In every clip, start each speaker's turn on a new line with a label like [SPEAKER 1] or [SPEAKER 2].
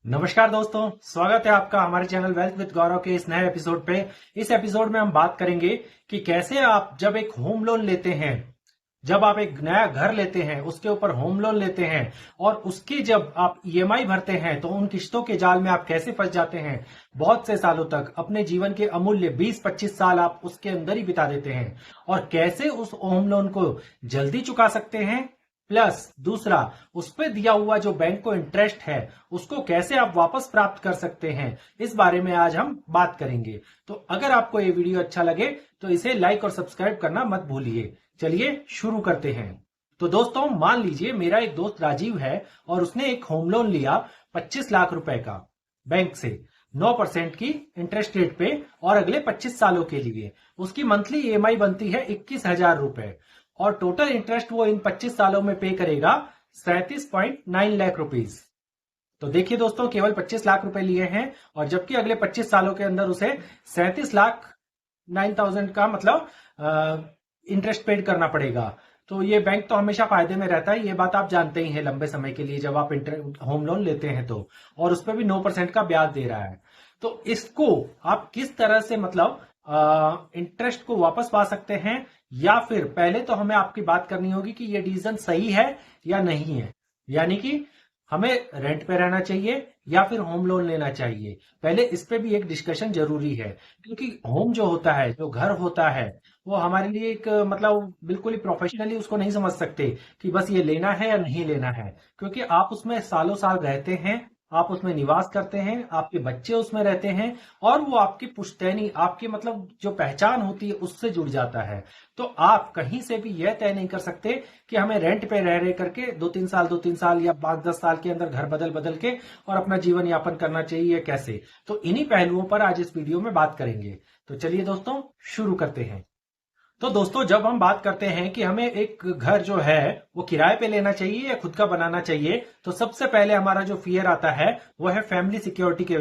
[SPEAKER 1] नमस्कार दोस्तों, स्वागत है आपका हमारे चैनल वेल्थ विद गौरव के इस नए एपिसोड पे। इस एपिसोड में हम बात करेंगे कि कैसे आप जब एक होम लोन लेते हैं, जब आप एक नया घर लेते हैं, उसके ऊपर होम लोन लेते हैं और उसकी जब आप ईएमआई भरते हैं तो उन किस्तों के जाल में आप कैसे फंस जाते हैं। बहुत से सालों तक अपने जीवन के अमूल्य 20-25 साल आप उसके अंदर ही बिता देते हैं और कैसे उस होम लोन को जल्दी चुका सकते हैं, प्लस दूसरा उस पे दिया हुआ जो बैंक को इंटरेस्ट है उसको कैसे आप वापस प्राप्त कर सकते हैं। इस बारे में आज हम बात करेंगे। तो अगर आपको ये वीडियो अच्छा लगे तो इसे लाइक और सब्सक्राइब करना मत भूलिए। चलिए शुरू करते हैं। तो दोस्तों, मान लीजिए मेरा एक दोस्त राजीव है और उसने एक होम लोन लिया 25 लाख रुपए का बैंक से 9% की इंटरेस्ट रेट पे और अगले 25 सालों के लिए उसकी मंथली ईएमआई बनती है 21,000 रुपए और टोटल इंटरेस्ट वो इन 25 सालों में पे करेगा 37.9 लाख रुपीस। तो देखिए दोस्तों, केवल 25 लाख रुपए लिए हैं और जबकि अगले 25 सालों के अंदर उसे 37,09,000 का मतलब इंटरेस्ट पेड करना पड़ेगा। तो ये बैंक तो हमेशा फायदे में रहता है, ये बात आप जानते ही हैं। लंबे समय के लिए जब आप होम लोन लेते हैं तो, और उस पर भी 9% का ब्याज दे रहा है। तो इसको आप किस तरह से मतलब इंटरेस्ट को वापस पा सकते हैं, या फिर पहले तो हमें आपकी बात करनी होगी कि ये डिसीजन सही है या नहीं है, यानी कि हमें रेंट पे रहना चाहिए या फिर होम लोन लेना चाहिए। पहले इस पे भी एक डिस्कशन जरूरी है, क्योंकि होम जो होता है, जो घर होता है, वो हमारे लिए एक मतलब बिल्कुल ही प्रोफेशनली उसको नहीं समझ सकते कि बस ये लेना है या नहीं लेना है, क्योंकि आप उसमें सालों साल रहते हैं, आप उसमें निवास करते हैं, आपके बच्चे उसमें रहते हैं और वो आपकी पुश्तैनी, आपकी मतलब जो पहचान होती है उससे जुड़ जाता है। तो आप कहीं से भी यह तय नहीं कर सकते कि हमें रेंट पे रह रहे करके 2-3 साल या 5-10 साल के अंदर घर बदल बदल के और अपना जीवन यापन करना चाहिए कैसे। तो इन्हीं पहलुओं पर आज इस वीडियो में बात करेंगे। तो चलिए दोस्तों, शुरू करते हैं। तो दोस्तों, जब हम बात करते हैं कि हमें एक घर जो है वो किराए पे लेना चाहिए या खुद का बनाना चाहिए, तो सबसे पहले हमारा जो फियर आता है वो है फैमिली सिक्योरिटी के।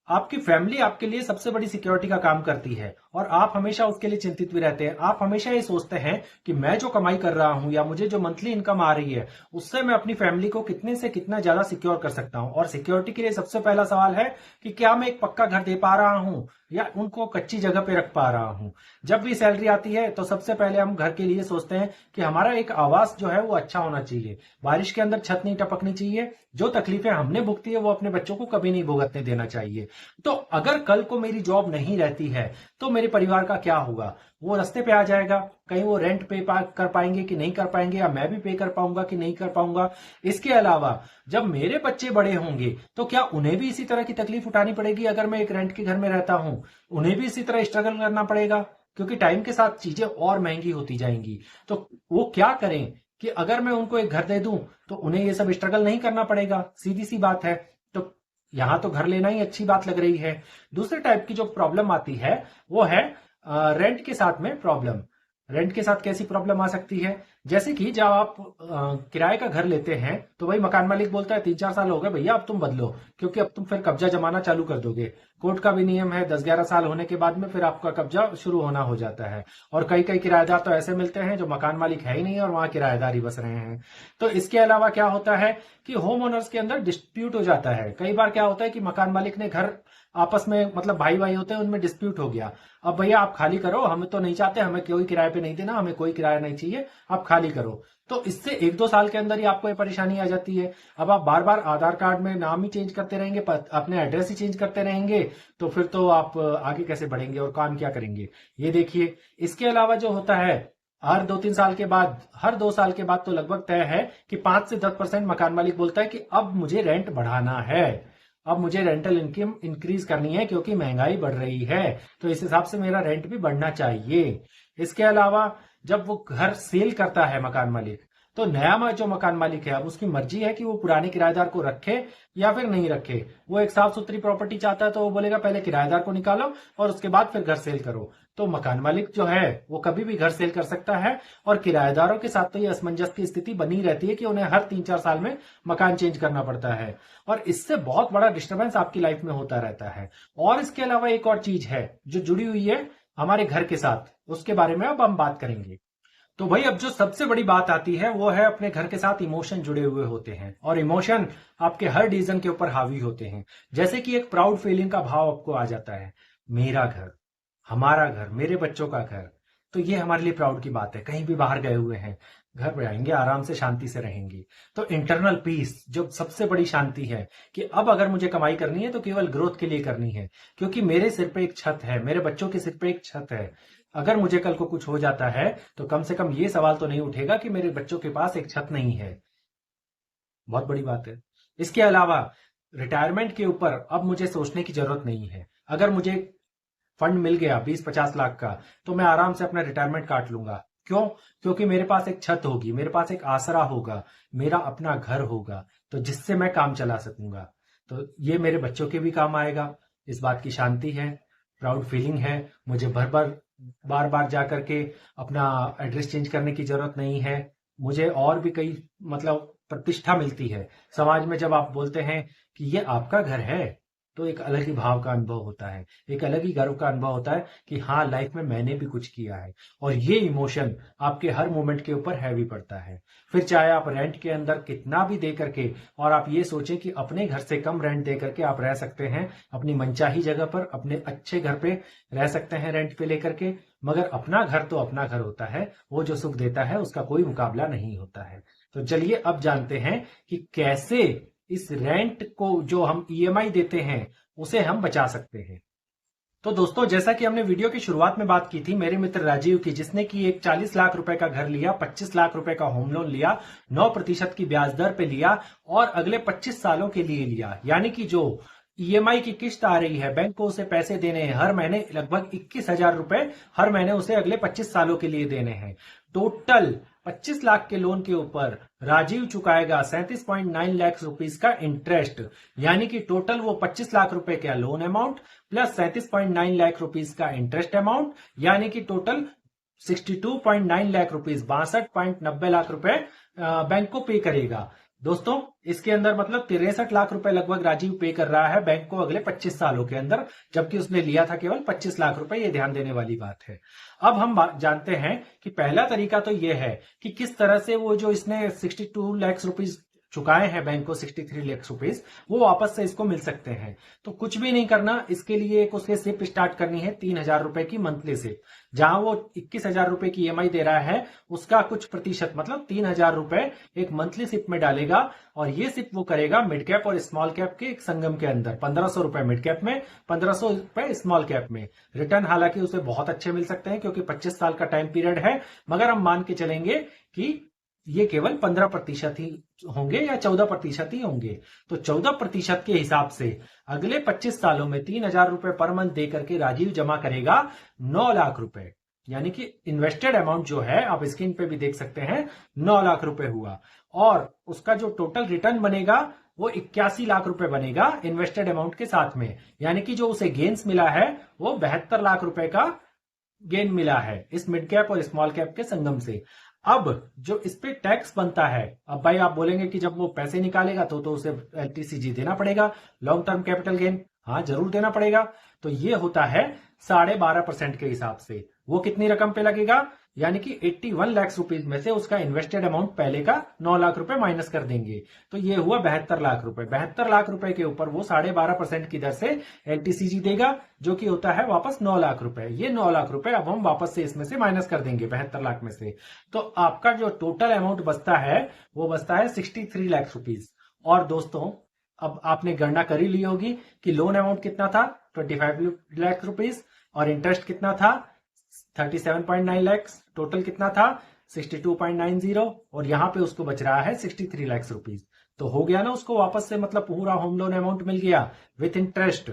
[SPEAKER 1] आपकी फैमिली आपके लिए सबसे बड़ी सिक्योरिटी का काम करती है और आप हमेशा उसके लिए चिंतित भी रहते हैं। आप हमेशा ये सोचते हैं कि मैं जो कमाई कर रहा हूं या मुझे जो मंथली इनकम आ रही है उससे मैं अपनी फैमिली को कितने से कितना ज्यादा सिक्योर कर सकता हूं। और सिक्योरिटी के लिए सबसे पहला सवाल है कि क्या मैं एक पक्का घर दे पा रहा हूं या उनको कच्ची जगह पे रख पा रहा हूं। जब भी सैलरी आती है तो सबसे पहले हम घर के लिए सोचते हैं कि हमारा एक आवास जो है वो अच्छा होना चाहिए, बारिश के अंदर छत नहीं टपकनी चाहिए, जो तकलीफें हमने भुगती है वो अपने बच्चों को कभी नहीं भुगतने देना चाहिए। तो अगर कल को मेरी जॉब नहीं रहती है तो मेरे परिवार का क्या होगा? वो रास्ते पे आ जाएगा। कहीं वो रेंट पे कर पाएंगे कि नहीं कर पाएंगे, या मैं भी पे कर पाऊंगा कि नहीं कर पाऊंगा। इसके अलावा जब मेरे बच्चे बड़े होंगे तो क्या उन्हें भी इसी तरह की तकलीफ उठानी पड़ेगी? अगर मैं एक रेंट के घर में रहता हूं, उन्हें भी इसी तरह स्ट्रगल करना पड़ेगा, क्योंकि टाइम के साथ चीजें और महंगी होती जाएंगी। तो वो क्या करें कि अगर मैं उनको एक घर दे दूं तो उन्हें ये सब स्ट्रगल नहीं करना पड़ेगा। सीधी सी बात है। तो यहां तो घर लेना ही अच्छी बात लग रही है। दूसरे टाइप की जो प्रॉब्लम आती है वो है रेंट के साथ में प्रॉब्लम। रेंट के साथ कैसी प्रॉब्लम आ सकती है? जैसे कि जब आप किराए का घर लेते हैं तो भाई मकान मालिक बोलता है 3-4 साल हो गए भैया, अब तुम बदलो, क्योंकि अब तुम फिर कब्जा जमाना चालू कर दोगे। कोर्ट का भी नियम है 10-11 साल होने के बाद में फिर आपका कब्जा शुरू होना हो जाता है। और कई कई किराएदार तो ऐसे मिलते हैं जो मकान मालिक है ही नहीं और वहां किराएदार ही बस रहे हैं। तो इसके अलावा क्या होता है कि होम ओनर्स के अंदर डिस्प्यूट हो जाता है। कई बार क्या होता है कि मकान मालिक ने घर आपस में मतलब भाई भाई होते हैं, उनमें डिस्प्यूट हो गया। अब भैया आप खाली करो, हमें तो नहीं चाहते, हमें कोई किराए पे नहीं देना, हमें कोई किराया नहीं चाहिए, आप खाली करो। तो इससे 1-2 साल के अंदर ही आपको ये परेशानी आ जाती है। अब आप बार बार आधार कार्ड में नाम ही चेंज करते रहेंगे, अपने एड्रेस ही चेंज करते रहेंगे, तो फिर तो आप आगे कैसे बढ़ेंगे और काम क्या करेंगे, ये देखिए। इसके अलावा जो होता है, हर 2-3 साल के बाद, हर 2 साल के बाद तो लगभग तय है कि 5 से 10% मकान मालिक बोलता है कि अब मुझे रेंट बढ़ाना है, अब मुझे रेंटल इनकम इंक्रीज करनी है क्योंकि महंगाई बढ़ रही है, तो इस हिसाब से मेरा रेंट भी बढ़ना चाहिए। इसके अलावा जब वो घर सेल करता है मकान मालिक, तो नया जो मकान मालिक है अब उसकी मर्जी है कि वो पुराने किराएदार को रखे या फिर नहीं रखे। वो एक साफ सुथरी प्रॉपर्टी चाहता है तो वो बोलेगा पहले किराएदार को निकालो और उसके बाद फिर घर सेल करो। तो मकान मालिक जो है वो कभी भी घर सेल कर सकता है और किराएदारों के साथ तो ये असमंजस की स्थिति बनी रहती है कि उन्हें हर 3-4 साल में मकान चेंज करना पड़ता है और इससे बहुत बड़ा डिस्टर्बेंस आपकी लाइफ में होता रहता है। और इसके अलावा एक और चीज है जो जुड़ी हुई है हमारे घर के साथ, उसके बारे में अब हम बात करेंगे। तो भाई अब जो सबसे बड़ी बात आती है वो है अपने घर के साथ इमोशन जुड़े हुए होते हैं और इमोशन आपके हर डिसीजन के ऊपर हावी होते हैं। जैसे कि एक प्राउड फीलिंग का भाव आपको आ जाता है, मेरा घर, हमारा घर, मेरे बच्चों का घर। तो ये हमारे लिए प्राउड की बात है। कहीं भी बाहर गए हुए हैं, घर पे आएंगे, आराम से शांति से रहेंगे। तो इंटरनल पीस जो सबसे बड़ी शांति है कि अब अगर मुझे कमाई करनी है तो केवल ग्रोथ के लिए करनी है, क्योंकि मेरे सिर पे एक छत है, मेरे बच्चों के सिर पे एक छत है। अगर मुझे कल को कुछ हो जाता है तो कम से कम ये सवाल तो नहीं उठेगा कि मेरे बच्चों के पास एक छत नहीं है। बहुत बड़ी बात है। इसके अलावा रिटायरमेंट के ऊपर अब मुझे सोचने की जरूरत नहीं है। अगर मुझे फंड मिल गया 20-50 लाख का, तो मैं आराम से अपना रिटायरमेंट काट लूंगा। क्यों? क्योंकि मेरे पास एक छत होगी, मेरे पास एक आसरा होगा, मेरा अपना घर होगा, तो जिससे मैं काम चला सकूंगा। तो ये मेरे बच्चों के भी काम आएगा। इस बात की शांति है, प्राउड फीलिंग है। मुझे बार बार जा करके अपना एड्रेस चेंज करने की जरूरत नहीं है। मुझे और भी कई मतलब प्रतिष्ठा मिलती है समाज में। जब आप बोलते हैं कि ये आपका घर है, तो एक अलग ही भाव का अनुभव होता है, एक अलग ही गर्व का अनुभव होता है कि हाँ, लाइफ में मैंने भी कुछ किया है। और ये इमोशन आपके हर मोमेंट के ऊपर हैवी पड़ता है। फिर चाहे आप रेंट के अंदर कितना भी दे करके, और आप ये सोचें कि अपने घर से कम रेंट दे करके आप रह सकते हैं अपनी मनचाही जगह पर, अपने अच्छे घर पे रह सकते हैं रेंट पे लेकर के, मगर अपना घर तो अपना घर होता है। वो जो सुख देता है उसका कोई मुकाबला नहीं होता है। तो चलिए अब जानते हैं कि कैसे इस रेंट को जो हम ईएमआई देते हैं उसे हम बचा सकते हैं। तो दोस्तों, जैसा कि हमने वीडियो की शुरुआत में बात की थी मेरे मित्र राजीव की, जिसने कि एक 40 लाख रुपए का घर लिया, 25 लाख रुपए का होम लोन लिया, 9% की ब्याज दर पे लिया और अगले 25 सालों के लिए लिया। यानी कि जो ईएमआई की किस्त आ रही है, बैंक को उसे पैसे देने हैं हर महीने, लगभग 21,000 रुपए हर महीने उसे अगले 25 सालों के लिए देने हैं। टोटल 25 लाख के लोन के ऊपर राजीव चुकाएगा 37.9 लाख रुपीस का इंटरेस्ट। यानी कि टोटल वो 25 लाख रुपए का loan amount plus 37.9 lakh rupees का इंटरेस्ट अमाउंट, यानी कि टोटल 62.9 लाख रुपीस, 62.90 लाख रुपए बैंक को पे करेगा। दोस्तों, इसके अंदर मतलब 63 लाख रुपए लगभग राजीव पे कर रहा है बैंक को अगले 25 सालों के अंदर, जबकि उसने लिया था केवल 25 लाख रुपए। ये ध्यान देने वाली बात है। अब हम जानते हैं कि पहला तरीका तो ये है कि किस तरह से वो जो इसने 62 लाख रुपीस चुकाए हैं बैंक को, 63 लाख रुपीस, वो वापस से इसको मिल सकते हैं। तो कुछ भी नहीं करना, इसके लिए एक उसके सिप स्टार्ट करनी है 3,000 रुपए की मंथली सिप। जहां वो 21,000 रुपए की ईएमआई दे रहा है, उसका कुछ प्रतिशत मतलब 3,000 रुपए एक मंथली सिप में डालेगा। और ये सिप वो करेगा मिड कैप और स्मॉल कैप के एक संगम के अंदर, 1,500 रुपए मिड कैप में, 1,500 रुपए स्मॉल कैप में। रिटर्न हालांकि उसे बहुत अच्छे मिल सकते हैं क्योंकि 25 साल का टाइम पीरियड है, मगर हम मान के चलेंगे कि ये केवल 15% ही होंगे या 14% ही होंगे। तो 14% के हिसाब से अगले 25 सालों में 3,000 रुपए पर मंथ दे करके राजीव जमा करेगा 9 लाख रुपए। यानी कि इन्वेस्टेड अमाउंट जो है, आप स्क्रीन पे भी देख सकते हैं, 9 लाख रुपए हुआ। और उसका जो टोटल रिटर्न बनेगा वो 81 लाख रुपए बनेगा इन्वेस्टेड अमाउंट के साथ में। यानी कि जो उसे गेन्स मिला है वो 72 लाख रुपए का गेन मिला है इस मिड कैप और स्मॉल कैप के संगम से। अब जो इस पे टैक्स बनता है, अब भाई आप बोलेंगे कि जब वो पैसे निकालेगा तो उसे एलटीसीजी देना पड़ेगा, लॉन्ग टर्म कैपिटल गेन। हाँ, जरूर देना पड़ेगा। तो ये होता है 12.5% के हिसाब से। वो कितनी रकम पे लगेगा? यानी कि 81 लाख रुपीज में से उसका इन्वेस्टेड अमाउंट पहले का 9 लाख रुपए माइनस कर देंगे, तो ये हुआ 72 लाख रुपए। 72 लाख रुपए के ऊपर वो 12.5% की दर से एलटीसीजी देगा, जो कि होता है वापस 9 लाख रुपए। ये 9 लाख रुपए अब हम वापस से इसमें से माइनस कर देंगे 72 लाख में से। तो आपका जो टोटल अमाउंट बचता है वो बचता है 63 लाख रुपीज। और दोस्तों, अब आपने गणना कर ही ली होगी कि लोन अमाउंट कितना था, 25 लाख रुपीज, और इंटरेस्ट कितना था, 37.9 लाख। टोटल कितना था, 62.90, और यहां पे उसको बच रहा है 63 लाख रुपीज। तो हो गया ना उसको वापस से, मतलब पूरा होम लोन अमाउंट मिल गया विथ इंटरेस्ट,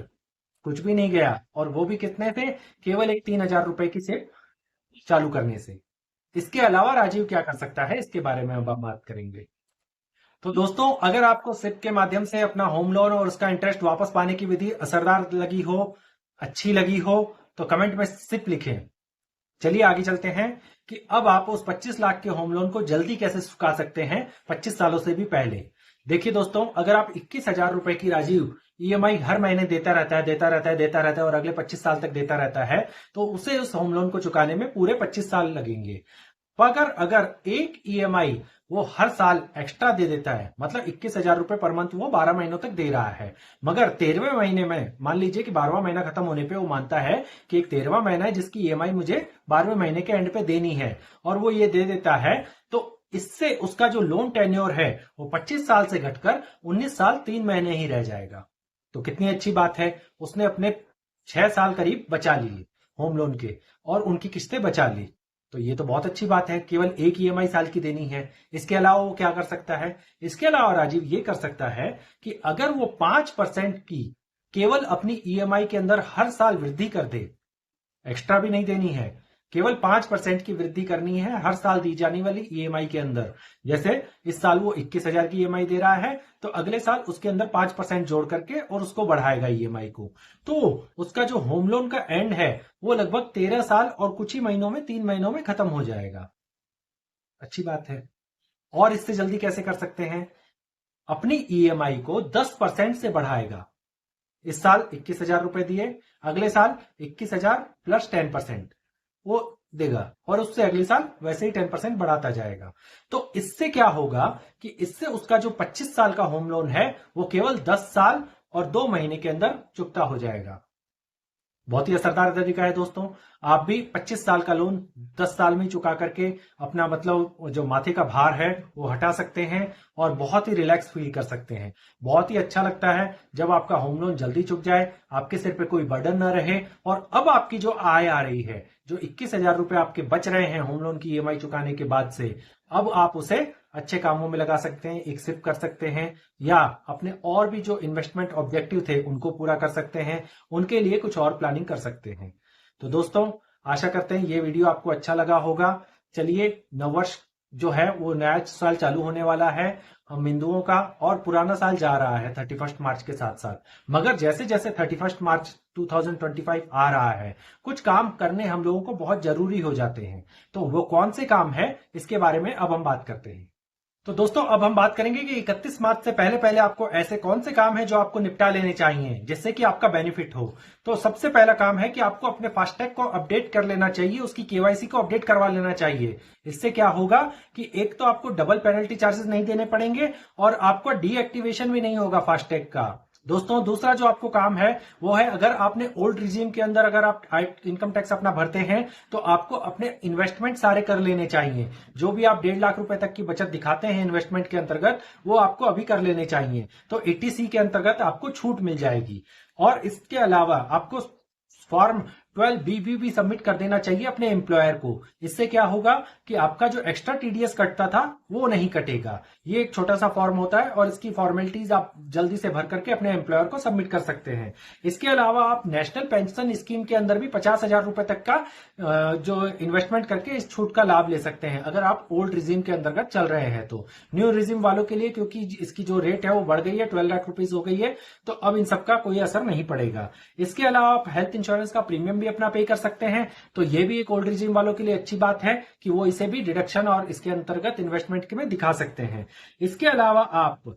[SPEAKER 1] कुछ भी नहीं गया। और वो भी कितने थे, केवल एक 3,000 रुपए की सिप चालू करने से। इसके अलावा राजीव क्या कर सकता है, इसके बारे में अब बात करेंगे। तो दोस्तों, अगर आपको सिप के माध्यम से अपना होम लोन और उसका इंटरेस्ट वापस पाने की विधि असरदार लगी हो, अच्छी लगी हो, तो कमेंट में सिप लिखें। चलिए आगे चलते हैं कि अब आप उस 25 लाख के होम लोन को जल्दी कैसे चुका सकते हैं 25 सालों से भी पहले। देखिए दोस्तों, अगर आप 21,000 रुपए की राजीव ईएमआई हर महीने देता रहता है और अगले 25 साल तक देता रहता है, तो उसे उस होम लोन को चुकाने में पूरे 25 साल लगेंगे। पर अगर एक ईएमआई वो हर साल एक्स्ट्रा दे देता है, मतलब 21,000 रुपए पर मंथ वो 12 महीनों तक दे रहा है, मगर 13वें महीने में मान लीजिए कि 12वां महीना खत्म होने पे वो मानता है कि एक 13वां महीना है जिसकी ईएमआई मुझे 12वें महीने के एंड पे देनी है, और वो ये दे देता है, तो इससे उसका जो लोन टेन्योर है वो 25 साल से घटकर 19 साल 3 महीने ही रह जाएगा। तो कितनी अच्छी बात है, उसने अपने 6 साल करीब बचा लिए होम लोन के, और उनकी किस्तें बचा ली। तो ये तो बहुत अच्छी बात है, केवल एक ईएमआई साल की देनी है। इसके अलावा वो क्या कर सकता है, इसके अलावा राजीव ये कर सकता है कि अगर वो 5% की केवल अपनी ईएमआई के अंदर हर साल वृद्धि कर दे, एक्स्ट्रा भी नहीं देनी है, केवल 5% की वृद्धि करनी है हर साल दी जाने वाली ईएमआई के अंदर। जैसे इस साल वो 21,000 की ईएमआई दे रहा है, तो अगले साल उसके अंदर 5% जोड़ करके और उसको बढ़ाएगा ईएमआई को, तो उसका जो होम लोन का एंड है वो लगभग 13 साल और कुछ ही महीनों में, 3 महीनों में खत्म हो जाएगा। अच्छी बात है। और इससे जल्दी कैसे कर सकते हैं, अपनी ईएमआई को 10% से बढ़ाएगा। इस साल 21,000 रुपए दिए, अगले साल 21,000 प्लस 10% वो देगा, और उससे अगले साल वैसे ही 10% बढ़ाता जाएगा। तो इससे क्या होगा कि इससे उसका जो 25 साल का होम लोन है वो केवल 10 साल और 2 महीने के अंदर चुकता हो जाएगा। बहुत ही असरदार तरीका है दोस्तों। आप भी 25 साल का लोन 10 साल में चुका करके अपना मतलब जो माथे का भार है वो हटा सकते हैं और बहुत ही रिलैक्स फील कर सकते हैं। बहुत ही अच्छा लगता है जब आपका होम लोन जल्दी चुक जाए, आपके सिर पे कोई बर्डन न रहे, और अब आपकी जो आय आ रही है, जो 21,000 रुपए आपके बच रहे हैं होम लोन की ईएमआई चुकाने के बाद से, अब आप उसे अच्छे कामों में लगा सकते हैं, एक शिफ्ट कर सकते हैं, या अपने और भी जो इन्वेस्टमेंट ऑब्जेक्टिव थे उनको पूरा कर सकते हैं, उनके लिए कुछ और प्लानिंग कर सकते हैं। तो दोस्तों, आशा करते हैं ये वीडियो आपको अच्छा लगा होगा। चलिए, नववर्ष जो है वो नया साल चालू होने वाला है हम हिंदुओं का, और पुराना साल जा रहा है 31 मार्च के साथ साथ। मगर जैसे जैसे 31 मार्च 2025 आ रहा है, कुछ काम करने हम लोगों को बहुत जरूरी हो जाते हैं। तो वो कौन से काम है, इसके बारे में अब हम बात करते हैं। तो दोस्तों, अब हम बात करेंगे कि 31 मार्च से पहले पहले आपको ऐसे कौन से काम हैं जो आपको निपटा लेने चाहिए जिससे कि आपका बेनिफिट हो। तो सबसे पहला काम है कि आपको अपने फास्टैग को अपडेट कर लेना चाहिए, उसकी केवाईसी को अपडेट करवा लेना चाहिए। इससे क्या होगा कि एक तो आपको डबल पेनल्टी चार्जेस नहीं देने पड़ेंगे, और आपको डीएक्टिवेशन भी नहीं होगा फास्टैग का। दोस्तों, दूसरा जो आपको काम है वो है, अगर आपने ओल्ड रिजीम के अंदर अगर आप इनकम टैक्स अपना भरते हैं, तो आपको अपने इन्वेस्टमेंट सारे कर लेने चाहिए। जो भी आप 1.5 लाख रुपए तक की बचत दिखाते हैं इन्वेस्टमेंट के अंतर्गत, वो आपको अभी कर लेने चाहिए। तो 80C के अंतर्गत आपको छूट मिल जाएगी। और इसके अलावा आपको फॉर्म 12BB भी सबमिट कर देना चाहिए अपने एम्प्लॉयर को। इससे क्या होगा कि आपका जो एक्स्ट्रा टीडीएस कटता था वो नहीं कटेगा। ये एक छोटा सा फॉर्म होता है और इसकी फॉर्मेलिटीज आप जल्दी से भर करके अपने एम्प्लॉयर को सबमिट कर सकते हैं। इसके अलावा आप नेशनल पेंशन स्कीम के अंदर भी 50,000 रुपए तक का जो इन्वेस्टमेंट करके इस छूट का लाभ ले सकते हैं, अगर आप ओल्ड रिजीम के अंतर्गत चल रहे हैं। तो न्यू रिजीम वालों के लिए, क्योंकि इसकी जो रेट है वो बढ़ गई है, 12 लाख रुपीज हो गई है, तो अब इन सबका कोई असर नहीं पड़ेगा। इसके अलावा आप हेल्थ इंश्योरेंस का प्रीमियम भी अपना पे कर सकते हैं। तो ये भी एक ओल्ड रिजीम वालों के लिए अच्छी बात है कि वो इसे भी डिडक्शन और इसके अंतर्गत इन्वेस्टमेंट के में दिखा सकते हैं। इसके अलावा आप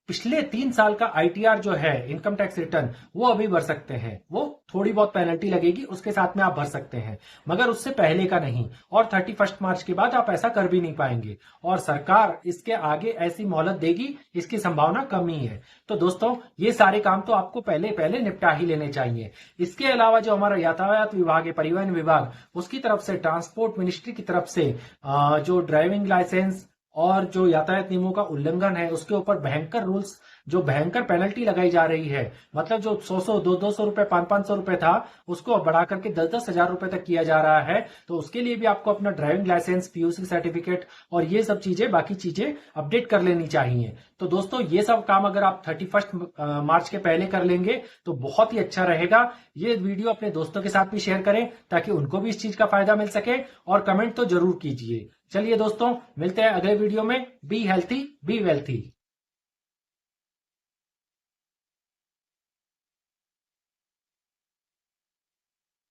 [SPEAKER 1] पिछले 3 साल का आईटीआर जो है, इनकम टैक्स रिटर्न, वो अभी भर सकते हैं। वो थोड़ी बहुत पेनल्टी लगेगी, उसके साथ में आप भर सकते हैं, मगर उससे पहले का नहीं। और 31 मार्च के बाद आप ऐसा कर भी नहीं पाएंगे, और सरकार इसके आगे ऐसी मोहलत देगी, इसकी संभावना कम ही है। तो दोस्तों, ये सारे काम तो आपको पहले पहले निपटा ही लेने चाहिए। इसके अलावा जो हमारा यातायात विभाग है, परिवहन विभाग, उसकी तरफ से, ट्रांसपोर्ट मिनिस्ट्री की तरफ से जो ड्राइविंग लाइसेंस और जो यातायात नियमों का उल्लंघन है उसके ऊपर भयंकर रूल्स, जो भयंकर पेनल्टी लगाई जा रही है, मतलब जो 100 200 रुपए 500 रुपए था, उसको बढ़ा करके 10 हजार रुपए तक किया जा रहा है। तो उसके लिए भी आपको अपना ड्राइविंग लाइसेंस, पीयूसी सर्टिफिकेट और ये सब चीजें, बाकी चीजें अपडेट कर लेनी चाहिए। तो दोस्तों, ये सब काम अगर आप 31 मार्च के पहले कर लेंगे तो बहुत ही अच्छा रहेगा। ये वीडियो अपने दोस्तों के साथ भी शेयर करें ताकि उनको भी इस चीज का फायदा मिल सके, और कमेंट तो जरूर कीजिए। चलिए दोस्तों, मिलते हैं अगले वीडियो में। Be healthy, be wealthy.